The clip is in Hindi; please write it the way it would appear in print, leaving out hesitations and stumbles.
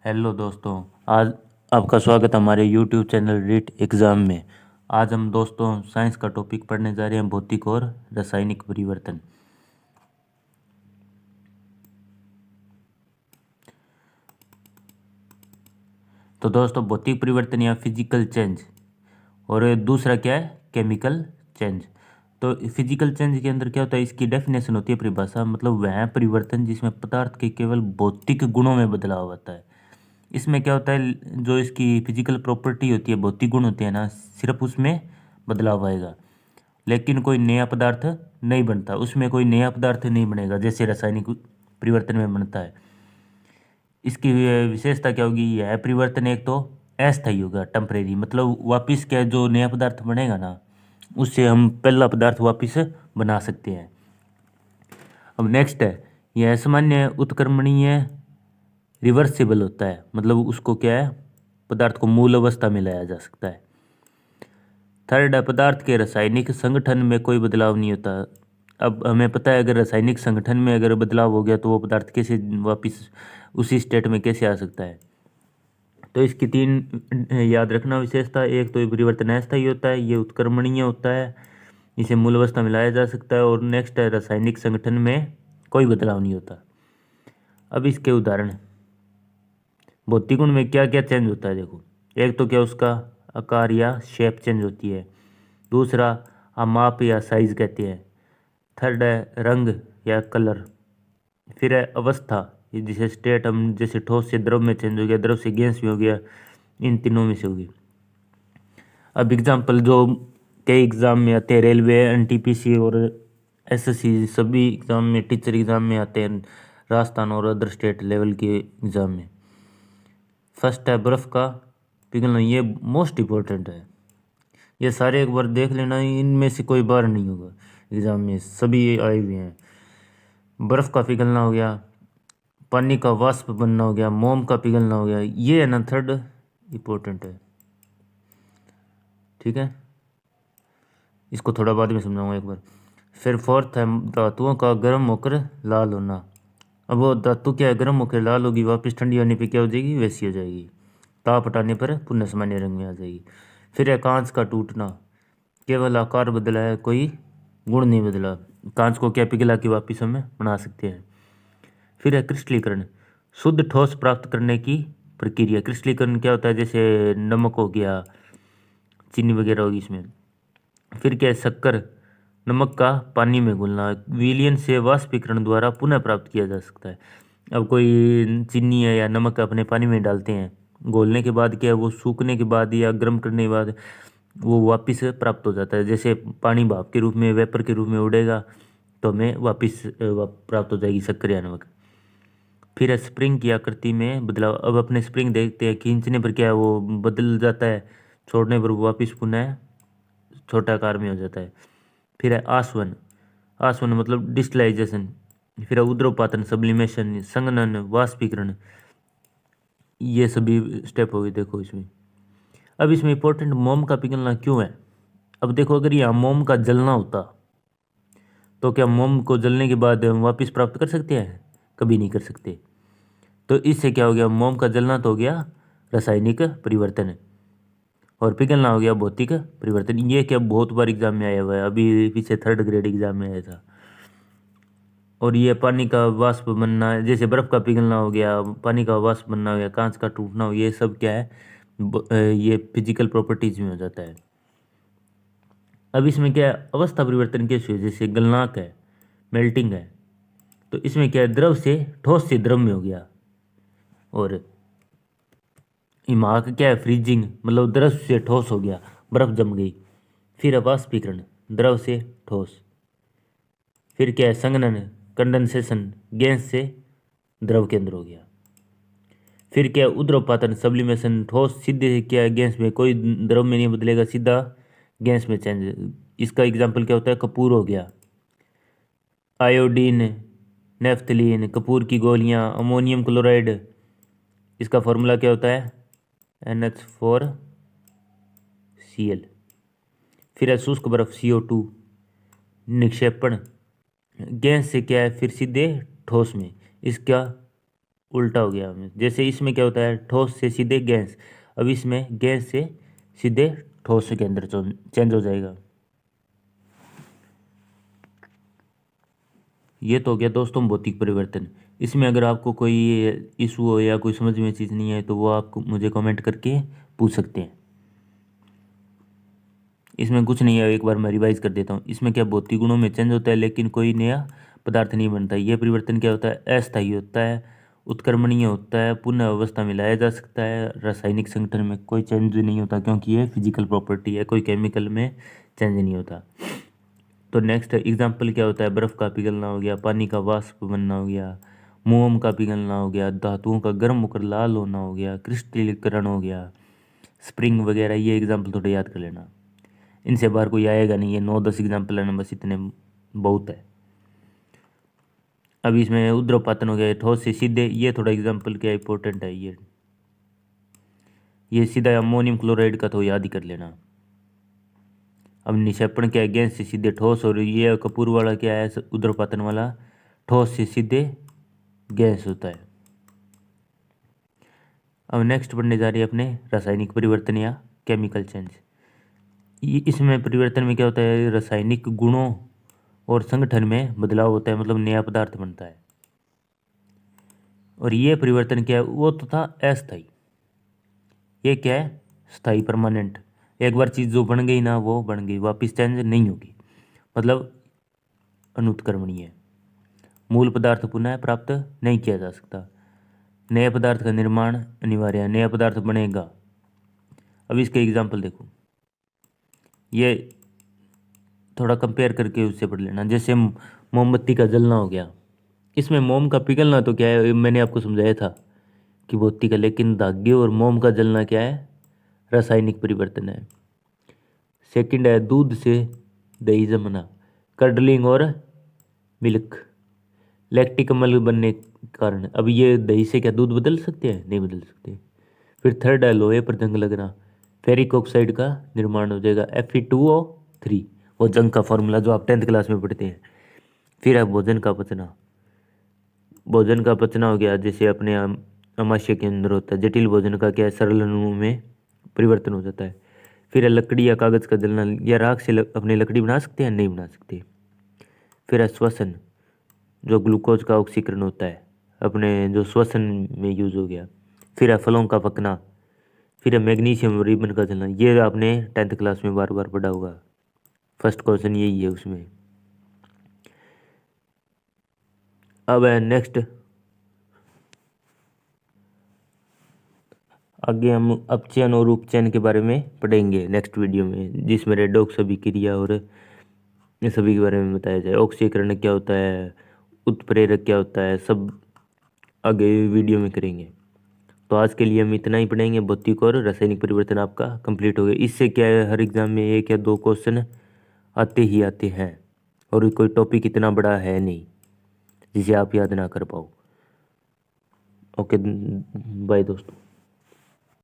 हेलो दोस्तों। आज आपका स्वागत हमारे यूट्यूब चैनल रीट एग्ज़ाम में। आज हम दोस्तों साइंस का टॉपिक पढ़ने जा रहे हैं, भौतिक और रासायनिक परिवर्तन। तो दोस्तों भौतिक परिवर्तन या फिजिकल चेंज और दूसरा क्या है, केमिकल चेंज। तो फिजिकल चेंज के अंदर क्या होता है, इसकी डेफिनेशन होती है, परिभाषा मतलब वह परिवर्तन जिसमें पदार्थ के केवल भौतिक गुणों में बदलाव होता है। इसमें क्या होता है, जो इसकी फिजिकल प्रॉपर्टी होती है, भौतिक गुण होते हैं ना, सिर्फ उसमें बदलाव आएगा, लेकिन कोई नया पदार्थ नहीं बनता, उसमें कोई नया पदार्थ नहीं बनेगा जैसे रासायनिक परिवर्तन में बनता है। इसकी विशेषता क्या होगी, यह परिवर्तन एक तो अस्थायी होगा, टेम्परेरी, मतलब वापिस क्या जो नया पदार्थ बनेगा ना, उससे हम पहला पदार्थ वापिस बना सकते हैं। अब नेक्स्ट है, यह सामान्य उत्क्रमणीय रिवर्सिबल होता है, मतलब उसको क्या है, पदार्थ को मूल अवस्था में लाया जा सकता है। थर्ड है, पदार्थ के रासायनिक संगठन में कोई बदलाव नहीं होता। अब हमें पता है अगर रासायनिक संगठन में अगर बदलाव हो गया तो वो पदार्थ कैसे वापस उसी स्टेट में कैसे आ सकता है। तो इसकी तीन याद रखना विशेषता, एक तो ये परिवर्तन अस्थायी होता है, ये उत्क्रमणीय होता है, इसे मूल अवस्था में लाया जा सकता है, और नेक्स्ट है रासायनिक संगठन में कोई बदलाव नहीं होता। अब इसके उदाहरण, भौतिक गुण में क्या क्या चेंज होता है देखो, एक तो क्या उसका आकार या शेप चेंज होती है, दूसरा हम माप या साइज कहते हैं, थर्ड है रंग या कलर, फिर है अवस्था, ये जैसे स्टेट, हम जैसे ठोस से द्रव में चेंज हो गया, द्रव से गैस में हो गया, इन तीनों में से होगी। अब एग्जाम्पल जो कई एग्ज़ाम में आते हैं, रेलवे, एनटीपीसी और एसएससी, सभी एग्ज़ाम में, टीचर एग्ज़ाम में आते हैं, राजस्थान और अदर स्टेट लेवल के एग्ज़ाम में। फर्स्ट है बर्फ़ का पिघलना, ये मोस्ट इम्पोर्टेंट है, ये सारे एक बार देख लेना, इनमें से कोई बार नहीं होगा, एग्ज़ाम में सभी आए हुए हैं। बर्फ़ का पिघलना हो गया, पानी का वाष्प बनना हो गया, मोम का पिघलना हो गया, ये है ना थर्ड इम्पोर्टेंट है, ठीक है, इसको थोड़ा बाद में समझाऊंगा एक बार। फिर फोर्थ है धातुओं का गर्म होकर लाल होना। अब वो धातु क्या है, गर्म होकर लाल होगी, वापस ठंडी होने पे क्या हो जाएगी, वैसी हो जाएगी, ताप हटाने पर पुनः सामान्य रंग में आ जाएगी। फिर है कांच का टूटना, केवल आकार बदला है, कोई गुण नहीं बदला, कांच को क्या पिघला के वापिस हम बना सकते हैं। फिर है क्रिस्टलीकरण, शुद्ध ठोस प्राप्त करने की प्रक्रिया। क्रिस्टलीकरण क्या होता है, जैसे नमक हो गया, चीनी वगैरह होगी इसमें। फिर क्या है शक्कर, नमक का पानी में घुलना, विलयन से वाष्पीकरण द्वारा पुनः प्राप्त किया जा सकता है। अब कोई चीनी है या नमक अपने पानी में डालते हैं, घोलने के बाद क्या है, वो सूखने के बाद या गर्म करने के बाद वो वापस प्राप्त हो जाता है, जैसे पानी भाप के रूप में, वेपर के रूप में उड़ेगा तो हमें वापस प्राप्त हो जाएगी शक्कर या नमक। फिर है स्प्रिंग की आकृति में बदलाव, अब अपने स्प्रिंग देखते हैं, खींचने पर क्या है वो बदल जाता है, छोड़ने पर वो वापस पुनः छोटा आकार में हो जाता है। फिर है आसवन, आसवन मतलब डिस्टिलाइजेशन। फिर है उद्रोपातन, सब्लिमेशन, संघनन, वाष्पीकरण, ये सभी स्टेप हो गए देखो इसमें। अब इसमें इंपॉर्टेंट, मोम का पिघलना क्यों है। अब देखो अगर यहाँ मोम का जलना होता तो क्या मोम को जलने के बाद हम वापस प्राप्त कर सकते हैं, कभी नहीं कर सकते। तो इससे क्या हो गया, मोम का जलना तो हो गया रासायनिक परिवर्तन, और पिघलना हो गया भौतिक परिवर्तन। ये क्या बहुत बार एग्जाम में आया हुआ है, अभी पीछे थर्ड ग्रेड एग्जाम में आया था। और ये पानी का वाष्प बनना, जैसे बर्फ़ का पिघलना हो गया, पानी का वाष्प बनना हो गया, कांच का टूटना हो, ये सब क्या है, ये फिजिकल प्रॉपर्टीज में हो जाता है। अब इसमें क्या है, अवस्था परिवर्तन कैसे हुए, जैसे गलनांक है, मेल्टिंग है, तो इसमें क्या है, द्रव से ठोस से द्रव में हो गया। और हिमाक क्या है, फ्रीजिंग, मतलब द्रव से ठोस हो गया, बर्फ जम गई। फिर है वाष्पीकरण, द्रव से ठोस। फिर क्या है संघनन, कंडेंसेशन, गैस से द्रव के अंदर हो गया। फिर क्या है उद्रपातन, सब्लिमेशन, ठोस सीधे क्या है गैस में, कोई द्रव में नहीं बदलेगा, सीधा गैस में चेंज। इसका एग्जाम्पल क्या होता है, कपूर हो गया, आयोडीन, नेफ्थलीन, कपूर की गोलियां, अमोनियम क्लोराइड, इसका फॉर्मूला क्या होता है, NH4Cl। फिर है शुष्क बर्फ, CO2, निक्षेपण, गैस से क्या है फिर सीधे ठोस में, इसका उल्टा हो गया। जैसे इसमें क्या होता है, ठोस से सीधे गैस, अब इसमें गैस से सीधे ठोस के अंदर चेंज हो जाएगा। ये तो हो गया दोस्तों भौतिक परिवर्तन। इसमें अगर आपको कोई इशू हो या कोई समझ में चीज़ नहीं है तो वो आप मुझे कमेंट करके पूछ सकते हैं। इसमें कुछ नहीं है, एक बार मैं रिवाइज कर देता हूँ। इसमें क्या भौतिक गुणों में चेंज होता है लेकिन कोई नया पदार्थ नहीं बनता। ये परिवर्तन क्या होता है, अस्थायी होता है, उत्क्रमणीय होता है, पुनः अवस्था में लाया जा सकता है। रासायनिक संगठन में कोई चेंज नहीं होता क्योंकि ये फिजिकल प्रॉपर्टी है, कोई केमिकल में चेंज नहीं होता। तो नेक्स्ट एग्जाम्पल क्या होता है, बर्फ़ का पिघलना हो गया, पानी का वाष्प बनना हो गया, मोम का पिघलना हो गया, धातुओं का गर्म होकर लाल होना हो गया, क्रिस्टलीकरण हो गया, स्प्रिंग वगैरह। ये एग्जाम्पल थोड़े याद कर लेना, इनसे बाहर कोई आएगा नहीं। ये 9-10 एग्जाम्पल है ना, बस इतने बहुत है। अब इसमें उद्रपातन हो गया, ठोस से सीधे, ये थोड़ा एग्जाम्पल क्या इंपॉर्टेंट है। ये सीधा अमोनियम क्लोराइड का तो याद ही कर लेना। अब निक्षेपण क्या है, गैस से सीधे ठोस, और ये कपूर वाला क्या है, उद्रपातन वाला, ठोस से सीधे गैस होता है। अब नेक्स्ट पढ़ने जा रही है अपने रासायनिक परिवर्तन या केमिकल चेंज। इसमें परिवर्तन में क्या होता है, रासायनिक गुणों और संगठन में बदलाव होता है, मतलब नया पदार्थ बनता है। और ये परिवर्तन क्या है, वो तो था अस्थायी, ये क्या है, स्थायी परमानेंट। एक बार चीज़ जो बन गई ना वो बन गई, वापस चेंज नहीं होगी, मतलब अनुत्क्रमणीय है। मूल पदार्थ पुनः प्राप्त नहीं किया जा सकता। नए पदार्थ का निर्माण अनिवार्य है, नया पदार्थ बनेगा। अब इसके एग्जाम्पल देखो, ये थोड़ा कंपेयर करके उससे पढ़ लेना। जैसे मोमबत्ती का जलना हो गया, इसमें मोम का पिघलना तो क्या है, मैंने आपको समझाया था कि मोती का, लेकिन धागे और मोम का जलना क्या है, रासायनिक परिवर्तन है। सेकंड है दूध से दही जमना, कर्डलिंग और मिल्क, लैक्टिक अम्ल बनने के कारण। अब ये दही से क्या दूध बदल सकते हैं, नहीं बदल सकते। फिर थर्ड है लोहे पर जंग लगना, फेरिक ऑक्साइड का निर्माण हो जाएगा, Fe2O3, वो जंग का फॉर्मूला जो आप 10th क्लास में पढ़ते हैं। फिर है भोजन का पचना, भोजन का पचना हो गया, जैसे अपने आमाशय के अंदर होता है। जटिल भोजन का क्या है, सरल अणुओं में परिवर्तन हो जाता है। फिर है लकड़ी या कागज़ का जलना, या राख से अपने लकड़ी बना सकते हैं, नहीं बना सकते। फिर है श्वसन, जो ग्लूकोज का ऑक्सीकरण होता है, अपने जो श्वसन में यूज हो गया। फिर है फलों का पकना। फिर है मैग्नीशियम रिबन का जलना, ये आपने 10th क्लास में बार बार पढ़ा होगा, फर्स्ट क्वेश्चन यही है उसमें। अब है नेक्स्ट, आगे हम अपचयन और उपचयन के बारे में पढ़ेंगे नेक्स्ट वीडियो में, जिसमें रेडॉक्स अभिक्रिया और ये सभी के बारे में बताया जाए। ऑक्सीकरण क्या होता है, उत्प्रेरक क्या होता है, सब आगे वीडियो में करेंगे। तो आज के लिए हम इतना ही पढ़ेंगे। भौतिक और रासायनिक परिवर्तन आपका कंप्लीट हो गया। इससे क्या है, हर एग्जाम में 1 या 2 क्वेश्चन आते ही आते हैं, और कोई टॉपिक इतना बड़ा है नहीं जिसे आप याद ना कर पाओ। ओके, बाय दोस्तों।